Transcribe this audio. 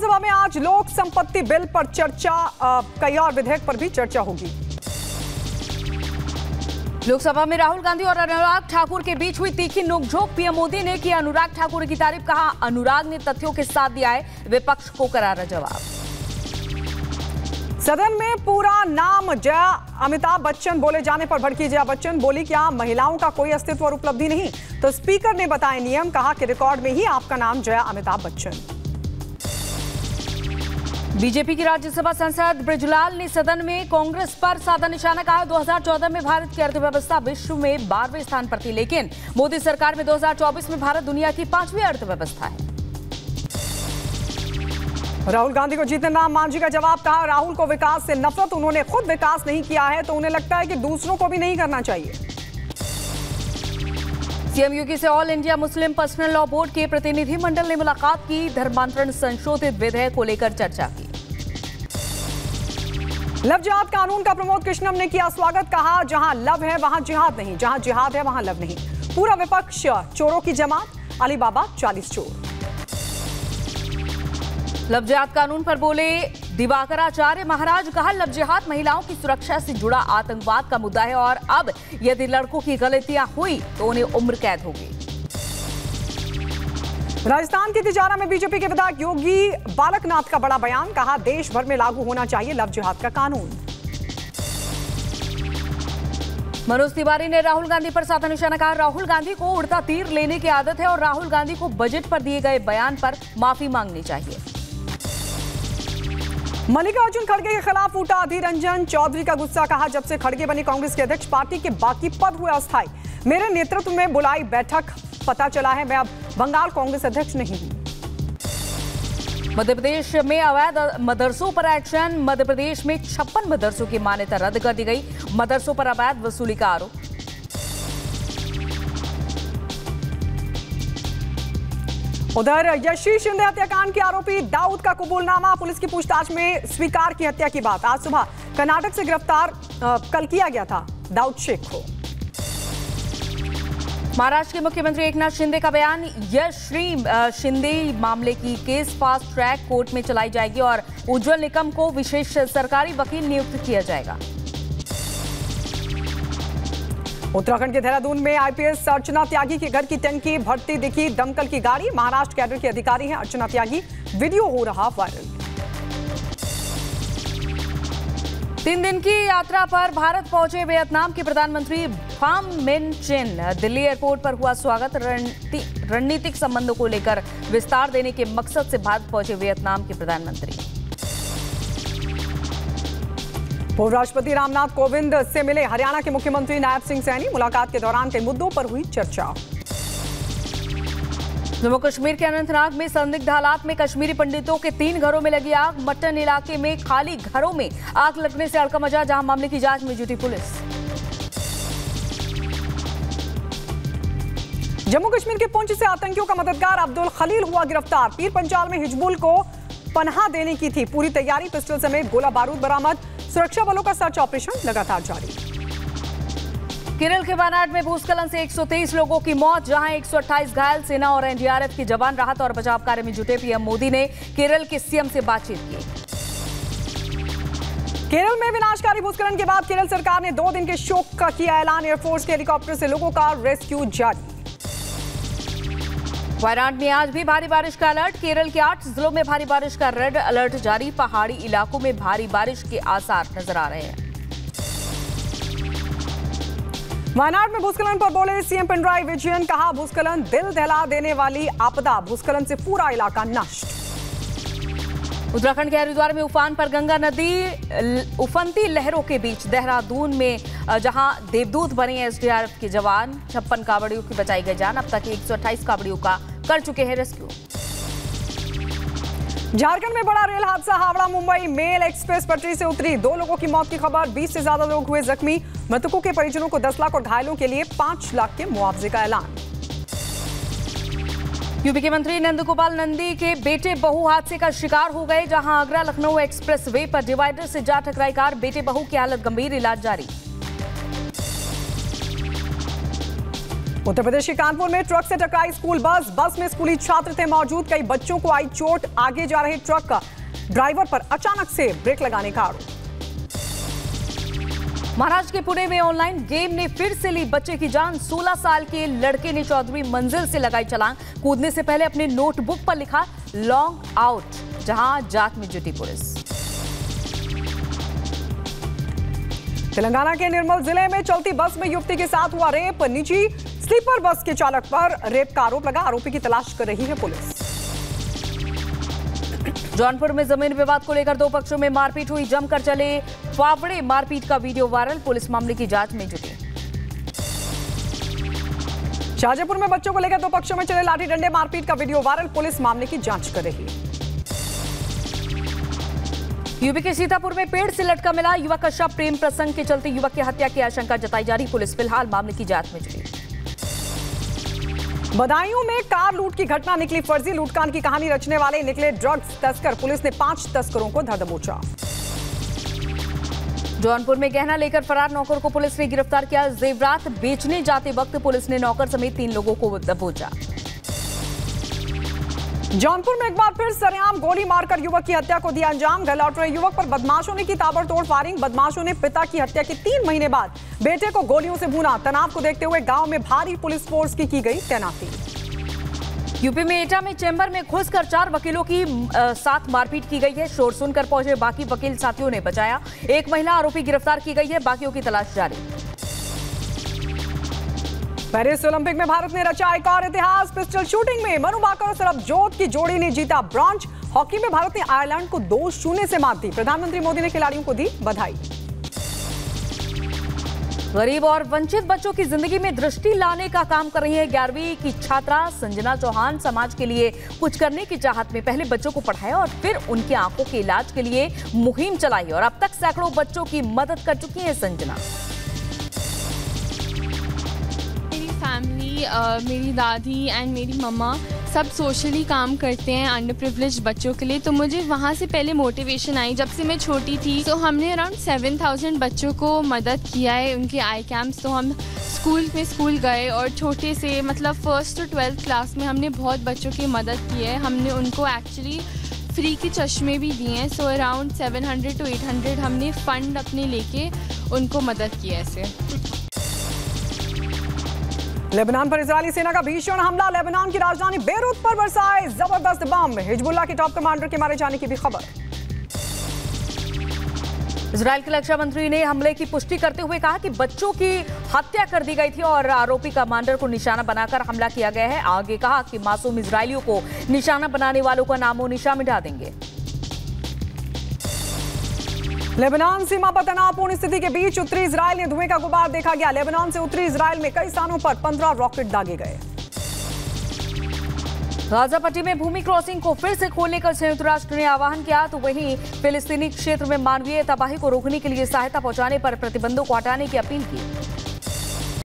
लोकसभा में आज लोक संपत्ति बिल पर चर्चा, कई और विधेयक पर भी चर्चा होगी। लोकसभा में राहुल गांधी और अनुराग ठाकुर के बीच हुई तीखी नोकझोंक। पीएम मोदी ने की अनुराग ठाकुर की तारीफ, कहा अनुराग ने तथ्यों के साथ दिया है विपक्ष को करारा जवाब। सदन में पूरा नाम जया अमिताभ बच्चन बोले जाने पर भड़की जया बच्चन, बोली क्या महिलाओं का कोई अस्तित्व और उपलब्धि नहीं? तो स्पीकर ने बताए नियम, कहा कि रिकॉर्ड में ही आपका नाम जया अमिताभ बच्चन। बीजेपी की राज्यसभा सांसद बृजलाल ने सदन में कांग्रेस पर साधा निशाना, कहा 2014 में भारत की अर्थव्यवस्था विश्व में 12वें स्थान पर थी, लेकिन मोदी सरकार में 2024 में भारत दुनिया की 5वीं अर्थव्यवस्था है। राहुल गांधी को जीतन राम मांझी का जवाब, कहा राहुल को विकास से नफरत, उन्होंने खुद विकास नहीं किया है तो उन्हें लगता है कि दूसरों को भी नहीं करना चाहिए। सीएम योगी से all India Muslim personal law board के प्रतिनिधिमंडल ने मुलाकात की, धर्मांतरण संशोधित विधेयक को लेकर चर्चा की। लव जिहाद कानून का प्रमोद कृष्णम ने किया स्वागत, कहा जहां लव है वहां जिहाद नहीं, जहां जिहाद है वहां लव नहीं। पूरा विपक्ष चोरों की जमात, अलीबाबा 40 चोर। लव जिहाद कानून पर बोले दिवाकराचार्य महाराज, कहा लव जिहाद महिलाओं की सुरक्षा से जुड़ा आतंकवाद का मुद्दा है और अब यदि लड़कों की गलतियां हुई तो उन्हें उम्र कैद होगी। राजस्थान की तिजारा में बीजेपी के विधायक योगी बालकनाथ का बड़ा बयान, कहा देश भर में लागू होना चाहिए लव जिहाद का कानून। मनोज तिवारी ने राहुल गांधी पर साधा निशाना, कहा राहुल गांधी को उड़ता तीर लेने की आदत है और राहुल गांधी को बजट पर दिए गए बयान पर माफी मांगनी चाहिए। मल्लिकार्जुन खड़गे के खिलाफ उठा अधीर रंजन चौधरी का गुस्सा, कहा जब से खड़गे बने कांग्रेस के अध्यक्ष पार्टी के बाकी पद हुए अस्थायी, मेरे नेतृत्व में बुलाई बैठक, पता चला है मैं अब बंगाल कांग्रेस अध्यक्ष नहीं हूं। मध्य प्रदेश में अवैध मदरसों पर एक्शन, मध्य प्रदेश में 56 मदरसों की मान्यता रद्द कर दी गई, मदरसों पर अवैध वसूली का आरोप। उधर यशी शिंदे हत्याकांड के आरोपी दाऊद का कबूलनामा, पुलिस की पूछताछ में स्वीकार की हत्या की बात। आज सुबह कर्नाटक से गिरफ्तार कल किया गया था दाऊद शेख को। महाराष्ट्र के मुख्यमंत्री एकनाथ शिंदे का बयान, यशश्री शिंदे मामले की केस फास्ट ट्रैक कोर्ट में चलाई जाएगी और उज्जवल निकम को विशेष सरकारी वकील नियुक्त किया जाएगा। उत्तराखंड के देहरादून में आईपीएस अर्चना त्यागी के घर की टंकी भरती दिखी दमकल की गाड़ी, महाराष्ट्र कैडर के अधिकारी हैं अर्चना त्यागी, वीडियो हो रहा वायरल। 3 दिन की यात्रा पर भारत पहुंचे वियतनाम के प्रधानमंत्री फाम मिन चिन, दिल्ली एयरपोर्ट पर हुआ स्वागत। रणनीतिक संबंधों को लेकर विस्तार देने के मकसद से भारत पहुंचे वियतनाम के प्रधानमंत्री। पूर्व राष्ट्रपति रामनाथ कोविंद से मिले हरियाणा के मुख्यमंत्री नायब सिंह सैनी, मुलाकात के दौरान कई मुद्दों पर हुई चर्चा। जम्मू कश्मीर के अनंतनाग में संदिग्ध हालात में कश्मीरी पंडितों के 3 घरों में लगी आग, मट्टन इलाके में खाली घरों में आग लगने से हड़कंप मचा, जहां मामले की जांच में जुटी पुलिस। जम्मू कश्मीर के पुंछ से आतंकियों का मददगार अब्दुल खलील हुआ गिरफ्तार, पीर पंजाल में हिजबुल को पनाह देने की थी पूरी तैयारी, पिस्टल समेत गोला बारूद बरामद, सुरक्षा बलों का सर्च ऑपरेशन लगातार जारी। केरल के वायनाड में भूस्खलन से 123 लोगों की मौत, जहां 128 घायल, सेना और एनडीआरएफ के जवान राहत और बचाव कार्य में जुटे। पीएम मोदी ने केरल के सीएम से बातचीत की। केरल में विनाशकारी भूस्खलन के बाद केरल सरकार ने 2 दिन के शोक का किया ऐलान, एयरफोर्स के हेलीकॉप्टर से लोगों का रेस्क्यू जारी। वायनाड में आज भी भारी बारिश का अलर्ट, केरल के 8 जिलों में भारी बारिश का रेड अलर्ट जारी, पहाड़ी इलाकों में भारी बारिश के आसार नजर आ रहे हैं। वायनाड में भूस्खलन पर बोले सीएम पिनराई विजयन, कहा भूस्खलन दिल दहला देने वाली आपदा, भूस्खलन से पूरा इलाका नष्ट। उत्तराखंड के हरिद्वार में उफान पर गंगा नदी, उफनती लहरों के बीच देहरादून में जहां देवदूत बने एसडीआरएफ के जवान, 56 कांवड़ियों की बचाई गई जान, अब तक 128 कांवड़ियों का कर चुके हैं रेस्क्यू। झारखंड में बड़ा रेल हादसा, हावड़ा मुंबई मेल एक्सप्रेस पटरी से उतरी, 2 लोगों की मौत की खबर, 20 से ज्यादा लोग हुए जख्मी, मृतकों के परिजनों को 10 लाख और घायलों के लिए 5 लाख के मुआवजे का ऐलान। यूपी के मंत्री नंदगोपाल नंदी के बेटे बहू हादसे का शिकार हो गए, जहां आगरा लखनऊ एक्सप्रेस वे पर डिवाइडर से जा टकराई कार, बेटे बहू की हालत गंभीर, इलाज जारी। उत्तर प्रदेश के कानपुर में ट्रक से टकराई स्कूल बस में स्कूली छात्र थे मौजूद। कई बच्चों को आई चोट। आगे जा रहे ट्रक का ड्राइवर पर अचानक से ब्रेक लगाने का आरोप। महाराष्ट्र के पुणे में ऑनलाइन गेम ने फिर से ली बच्चे की जान। 16 साल के लड़के ने 14वीं मंजिल से लगाई छलांग। कूदने से पहले अपने नोटबुक पर लिखा लॉन्ग आउट, जहां जांच में जुटी पुलिस। तेलंगाना के निर्मल जिले में चलती बस में युवती के साथ हुआ रेप। निजी स्लीपर बस के चालक पर रेप का आरोप लगा। आरोपी की तलाश कर रही है पुलिस। जौनपुर में जमीन विवाद को लेकर दो पक्षों में मारपीट हुई। जमकर चले फावड़े मारपीट का वीडियो वायरल। पुलिस मामले की जांच में जुटी। शाहजहांपुर में बच्चों को लेकर दो पक्षों में चले लाठी डंडे मारपीट का वीडियो वायरल। पुलिस मामले की जांच कर रही है। यूपी के सीतापुर में पेड़ से लटका मिला युवक का शव। प्रेम प्रसंग के चलते युवक की हत्या की आशंका जताई जा रही। पुलिस फिलहाल मामले की जांच में जुटी। बदायूं में कार लूट की घटना निकली फर्जी। लूटकांड की कहानी रचने वाले निकले ड्रग्स तस्कर। पुलिस ने 5 तस्करों को धर दबोचा। जौनपुर में गहना लेकर फरार नौकर को पुलिस ने गिरफ्तार किया। जेवरात बेचने जाते वक्त पुलिस ने नौकर समेत 3 लोगों को दबोचा। जौनपुर में एक बार फिर सरेआम गोली मारकर युवक की हत्या को दिया अंजाम। घर लौट रहे युवक पर बदमाशों ने की ताबड़तोड़ फायरिंग। बदमाशों ने पिता की हत्या के 3 महीने बाद बेटे को गोलियों से भूना। तनाव को देखते हुए गांव में भारी पुलिस फोर्स की गई तैनाती। यूपी में एटा में चैम्बर में घुसकर 4 वकीलों की साथ मारपीट की गई है। शोर सुनकर पहुंचे बाकी वकील साथियों ने बचाया। एक महिला आरोपी गिरफ्तार की गई है। बाकियों की तलाश जारी। पेरिस ओलंपिक में भारत ने रचा एक और इतिहास। पिस्टल शूटिंग में मनु भाकर और सरबजोत की जोड़ी ने जीता ब्रॉन्ज। हॉकी में भारत ने आयरलैंड को 2-0 से मात दी। प्रधानमंत्री मोदी ने खिलाड़ियों को दी बधाई। गरीब और वंचित बच्चों की जिंदगी में दृष्टि लाने का काम कर रही है 11वीं की छात्रा संजना चौहान। समाज के लिए कुछ करने की चाहत में पहले बच्चों को पढ़ाया और फिर उनकी आंखों के इलाज के लिए मुहिम चलाई और अब तक सैकड़ों बच्चों की मदद कर चुकी है संजना। फैमिली, मेरी दादी एंड मेरी मम्मा सब सोशली काम करते हैं अंडर प्रिविलेज्ड बच्चों के लिए, तो मुझे वहाँ से पहले मोटिवेशन आई जब से मैं छोटी थी। तो हमने अराउंड 7000 बच्चों को मदद किया है उनके आई कैंप्स। तो हम स्कूल गए और छोटे से मतलब 1st to 12th क्लास में हमने बहुत बच्चों की मदद की है। हमने उनको एक्चुअली फ्री के चश्मे भी दिए हैं। सो अराउंड 700 to 800 हमने फ़ंड अपने लेके उनको मदद की है ऐसे। लेबनान पर इजरायली सेना का भीषण हमला। लेबनान की राजधानी बेरूत पर बरसाए जबरदस्त बम। हिजबुल्लाह के टॉप कमांडर के मारे जाने की भी खबर। इजरायल के रक्षा मंत्री ने हमले की पुष्टि करते हुए कहा कि बच्चों की हत्या कर दी गई थी और आरोपी कमांडर को निशाना बनाकर हमला किया गया है। आगे कहा कि मासूम इजरायलियों को निशाना बनाने वालों का नामो निशान मिटा देंगे। लेबनान सीमा पर तनावपूर्ण स्थिति के बीच उत्तरी इजरायल ने धुएं का गुबार देखा गया। लेबनान से उत्तरी इजरायल में कई स्थानों पर 15 रॉकेट दागे गए। गाजा पट्टी में भूमि क्रॉसिंग को फिर से खोलने का संयुक्त राष्ट्र ने आह्वान किया, तो वहीं फिलिस्तीनी क्षेत्र में मानवीय तबाही को रोकने के लिए सहायता पहुंचाने पर प्रतिबंधों को हटाने की अपील की।